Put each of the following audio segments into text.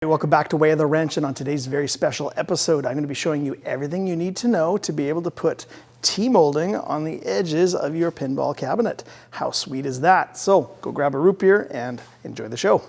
Welcome back to Way of the Wrench, and on today's very special episode, I'm going to be showing you everything you need to know to be able to put T-molding on the edges of your pinball cabinet. How sweet is that? So go grab a root beer and enjoy the show.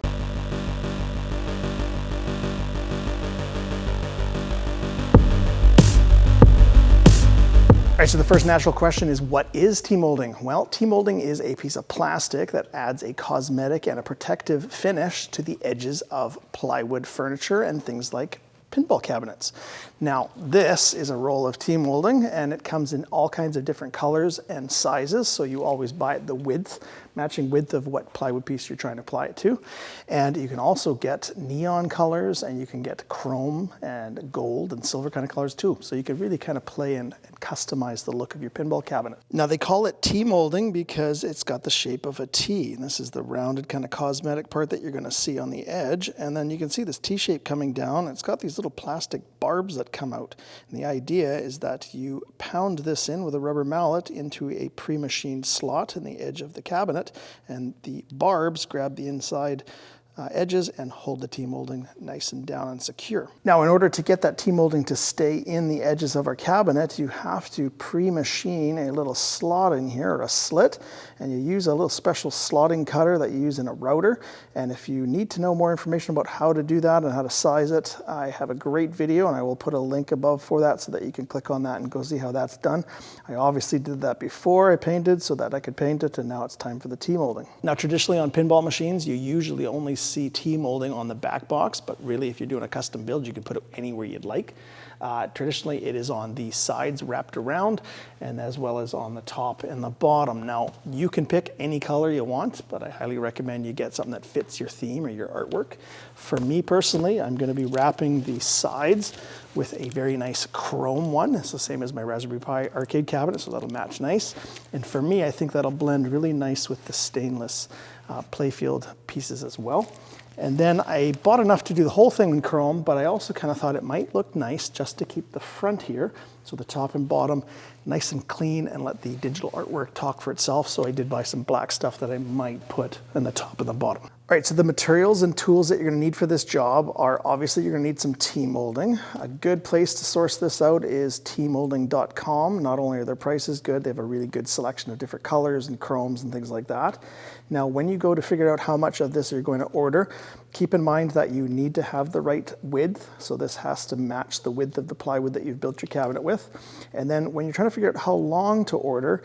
All right, so the first natural question is, what is T-molding? Well, T-molding is a piece of plastic that adds a cosmetic and a protective finish to the edges of plywood furniture and things like pinball cabinets. Now, this is a roll of T-molding, and it comes in all kinds of different colors and sizes, so you always buy the width, matching width of what plywood piece you're trying to apply it to. And you can also get neon colors, and you can get chrome and gold and silver kind of colors too. So you can really kind of play and customize the look of your pinball cabinet. Now, they call it T-molding because it's got the shape of a T, and this is the rounded kind of cosmetic part that you're going to see on the edge. And then you can see this T shape coming down. It's got these little plastic barbs that come out. And the idea is that you pound this in with a rubber mallet into a pre-machined slot in the edge of the cabinet, and the barbs grab the inside edges and hold the T-molding nice and down and secure. Now, in order to get that T-molding to stay in the edges of our cabinet, you have to pre-machine a little slot in here, or a slit, and you use a little special slotting cutter that you use in a router. And if you need to know more information about how to do that and how to size it, I have a great video, and I will put a link above for that so that you can click on that and go see how that's done. I obviously did that before I painted so that I could paint it, and now it's time for the T-molding. Now, traditionally on pinball machines, you usually only see T-molding on the back box, but really if you're doing a custom build, you can put it anywhere you'd like. Traditionally, it is on the sides wrapped around, and as well as on the top and the bottom. Now, you can pick any color you want, but I highly recommend you get something that fits your theme or your artwork. For me personally, I'm going to be wrapping the sides with a very nice chrome one. It's the same as my Raspberry Pi arcade cabinet, so that'll match nice. And for me, I think that'll blend really nice with the stainless playfield pieces as well. And then I bought enough to do the whole thing in chrome, but I also kind of thought it might look nice just to keep the front here, so the top and bottom nice and clean, and let the digital artwork talk for itself. So I did buy some black stuff that I might put in the top and the bottom. All right, so the materials and tools that you're going to need for this job are, obviously, you're going to need some T-molding. A good place to source this out is tmolding.com. Not only are their prices good, they have a really good selection of different colors and chromes and things like that. Now, when you go to figure out how much of this you're going to order, keep in mind that you need to have the right width. So this has to match the width of the plywood that you've built your cabinet with. And then when you're trying to figure out how long to order,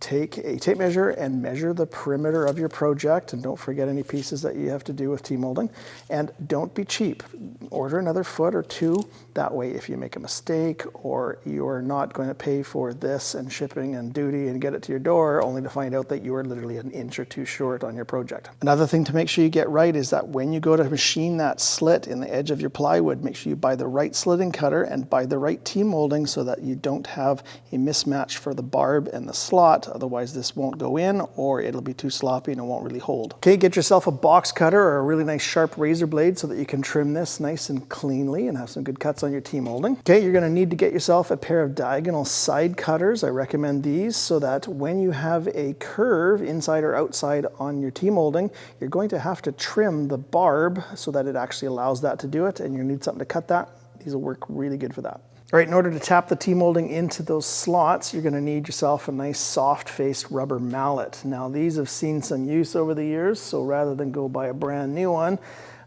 take a tape measure and measure the perimeter of your project, and don't forget any pieces that you have to do with T-molding. And don't be cheap. Order another foot or two. That way, if you make a mistake or you're not going to pay for this and shipping and duty and get it to your door, only to find out that you are literally an inch or two short on your project. Another thing to make sure you get right is that when you go to machine that slit in the edge of your plywood, make sure you buy the right slitting cutter and buy the right T-molding so that you don't have a mismatch for the barb and the slot. Otherwise, this won't go in, or it'll be too sloppy and it won't really hold. Okay, get yourself a box cutter or a really nice sharp razor blade so that you can trim this nice and cleanly and have some good cuts on your T-molding. Okay, you're going to need to get yourself a pair of diagonal side cutters. I recommend these so that when you have a curve inside or outside on your T-molding, you're going to have to trim the barb so that it actually allows that to do it, and you need something to cut that. These will work really good for that. All right, in order to tap the T-molding into those slots, you're going to need yourself a nice soft-faced rubber mallet. Now, these have seen some use over the years, so rather than go buy a brand new one,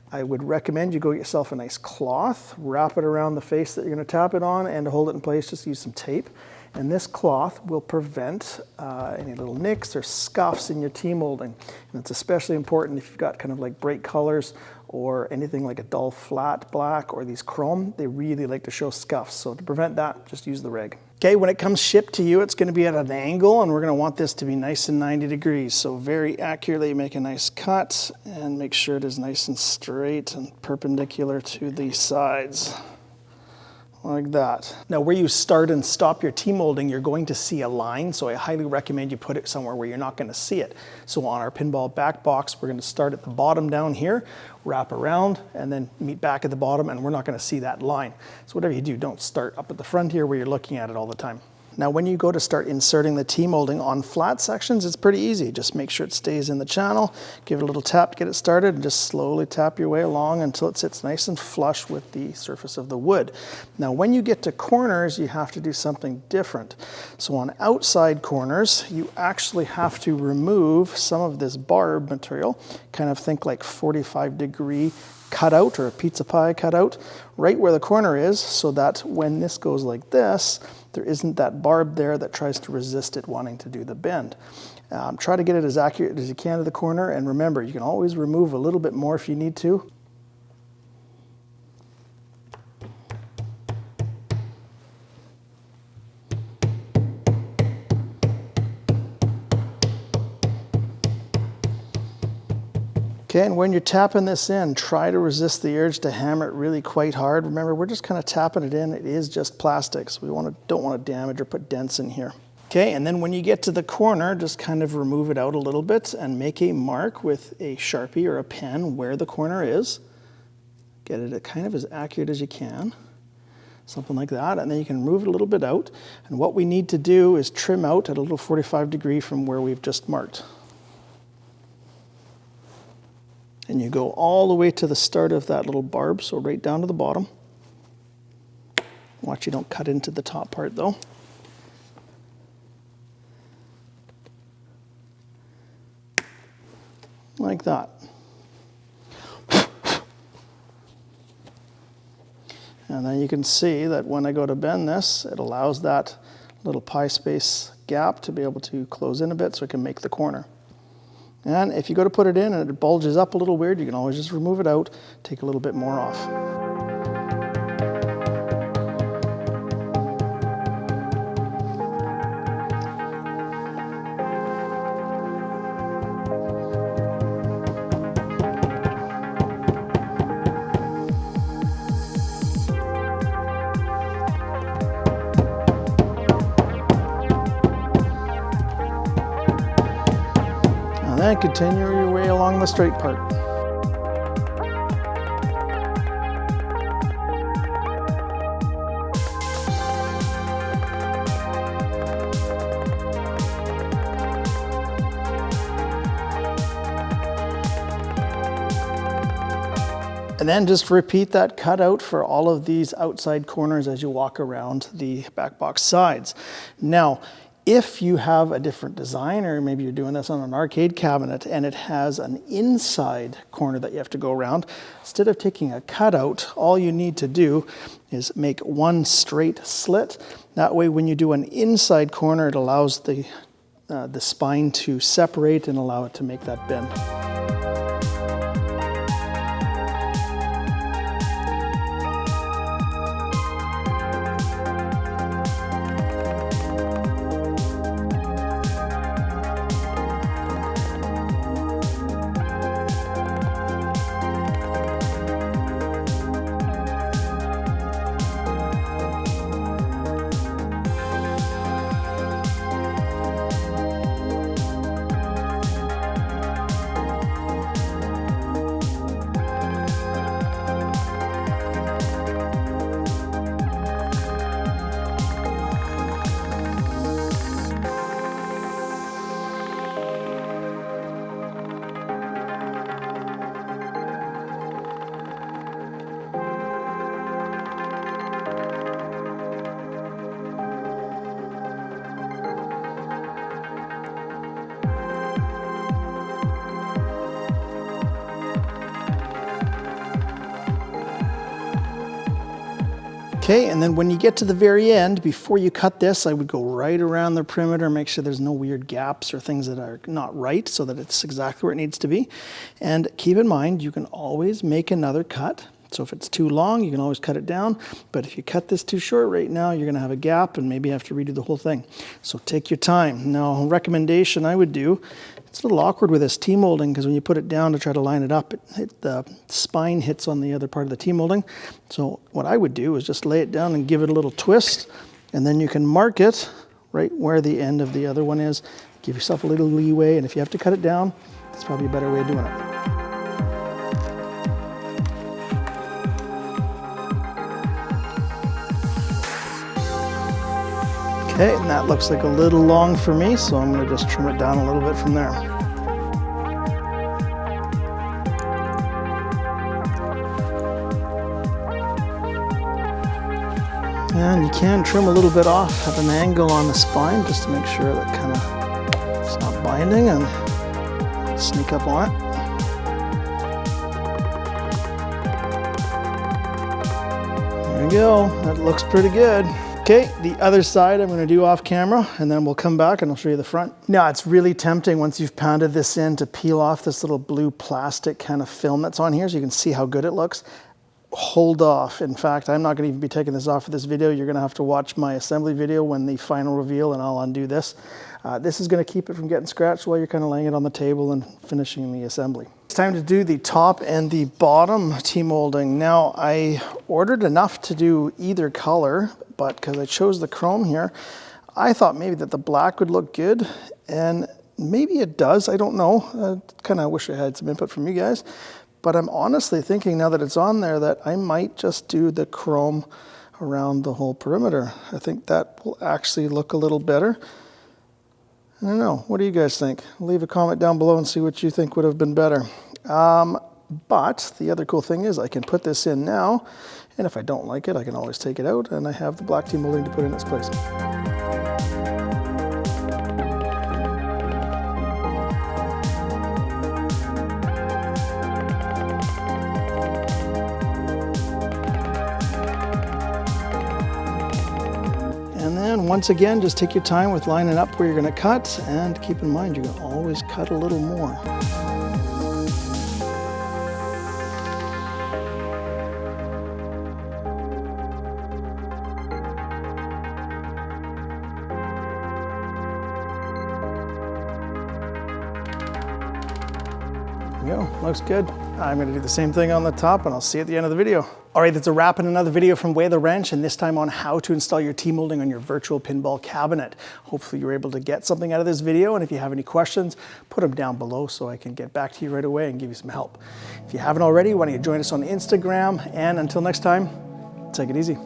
I would recommend you go get yourself a nice cloth, wrap it around the face that you're going to tap it on, and to hold it in place, just use some tape. And this cloth will prevent any little nicks or scuffs in your T-molding. And it's especially important if you've got kind of like bright colors or anything like a dull flat black or these chrome. They really like to show scuffs. So to prevent that, just use the rag. Okay, when it comes shipped to you, it's going to be at an angle, and we're going to want this to be nice and 90 degrees. So very accurately make a nice cut and make sure it is nice and straight and perpendicular to the sides. Like that. Now, where you start and stop your T-molding, you're going to see a line, so I highly recommend you put it somewhere where you're not going to see it. So on our pinball back box, we're going to start at the bottom down here, wrap around, and then meet back at the bottom, and we're not going to see that line. So whatever you do, don't start up at the front here where you're looking at it all the time. Now when you go to start inserting the T-molding on flat sections, it's pretty easy. Just make sure it stays in the channel, give it a little tap to get it started, and just slowly tap your way along until it sits nice and flush with the surface of the wood. Now when you get to corners, you have to do something different. So on outside corners, you actually have to remove some of this barb material, kind of think like 45-degree cutout or a pizza pie cutout, right where the corner is, so that when this goes like this, there isn't that barb there that tries to resist it wanting to do the bend. Try to get it as accurate as you can to the corner, and remember, you can always remove a little bit more if you need to. Okay, and when you're tapping this in, try to resist the urge to hammer it really quite hard. Remember, we're just kind of tapping it in. It is just plastic, so we don't want to damage or put dents in here. Okay, and then when you get to the corner, just kind of remove it out a little bit and make a mark with a Sharpie or a pen where the corner is. Get it kind of as accurate as you can. Something like that, and then you can move it a little bit out. And what we need to do is trim out at a little 45-degree from where we've just marked. And you go all the way to the start of that little barb, so right down to the bottom. Watch you don't cut into the top part though. Like that. And then you can see that when I go to bend this, it allows that little pie space gap to be able to close in a bit so it can make the corner. And if you go to put it in and it bulges up a little weird, you can always just remove it out, take a little bit more off. And then continue your way along the straight part. And then just repeat that cutout for all of these outside corners as you walk around the back box sides. Now, if you have a different design, or maybe you're doing this on an arcade cabinet and it has an inside corner that you have to go around, instead of taking a cutout, all you need to do is make one straight slit. That way when you do an inside corner, it allows the spine to separate and allow it to make that bend. Okay, and then when you get to the very end, before you cut this, I would go right around the perimeter, make sure there's no weird gaps or things that are not right, so that it's exactly where it needs to be. And keep in mind, you can always make another cut. So if it's too long, you can always cut it down. But if you cut this too short right now, you're gonna have a gap and maybe have to redo the whole thing. So take your time. Now, a recommendation I would do, it's a little awkward with this T-molding because when you put it down to try to line it up, the spine hits on the other part of the T-molding. So what I would do is just lay it down and give it a little twist, and then you can mark it right where the end of the other one is. Give yourself a little leeway, and if you have to cut it down, that's probably a better way of doing it. Okay, and that looks like a little long for me, so I'm gonna just trim it down a little bit from there. And you can trim a little bit off at an angle on the spine just to make sure that kind of it's not binding and sneak up on it. There we go, that looks pretty good. Okay, the other side I'm going to do off camera, and then we'll come back and I'll show you the front. Now, it's really tempting once you've pounded this in to peel off this little blue plastic kind of film that's on here so you can see how good it looks. Hold off. In fact, I'm not going to even be taking this off for this video. You're going to have to watch my assembly video when the final reveal, and I'll undo this. This is going to keep it from getting scratched while you're kind of laying it on the table and finishing the assembly. It's time to do the top and the bottom T-molding. Now, I ordered enough to do either color, but because I chose the chrome here, I thought maybe that the black would look good, and maybe it does. I don't know. I kind of wish I had some input from you guys, but I'm honestly thinking now that it's on there that I might just do the chrome around the whole perimeter. I think that will actually look a little better. I don't know. What do you guys think? Leave a comment down below and see what you think would have been better. But the other cool thing is I can put this in now, and if I don't like it, I can always take it out, and I have the black T-molding to put in its place. And then once again, just take your time with lining up where you're going to cut, and keep in mind, you're going to always cut a little more. There we go, looks good. I'm going to do the same thing on the top, and I'll see you at the end of the video. All right, that's a wrap in another video from Weigh the Wrench, and this time on how to install your T-molding on your virtual pinball cabinet. Hopefully you were able to get something out of this video, and if you have any questions, put them down below so I can get back to you right away and give you some help. If you haven't already, why don't you join us on Instagram, and until next time, take it easy.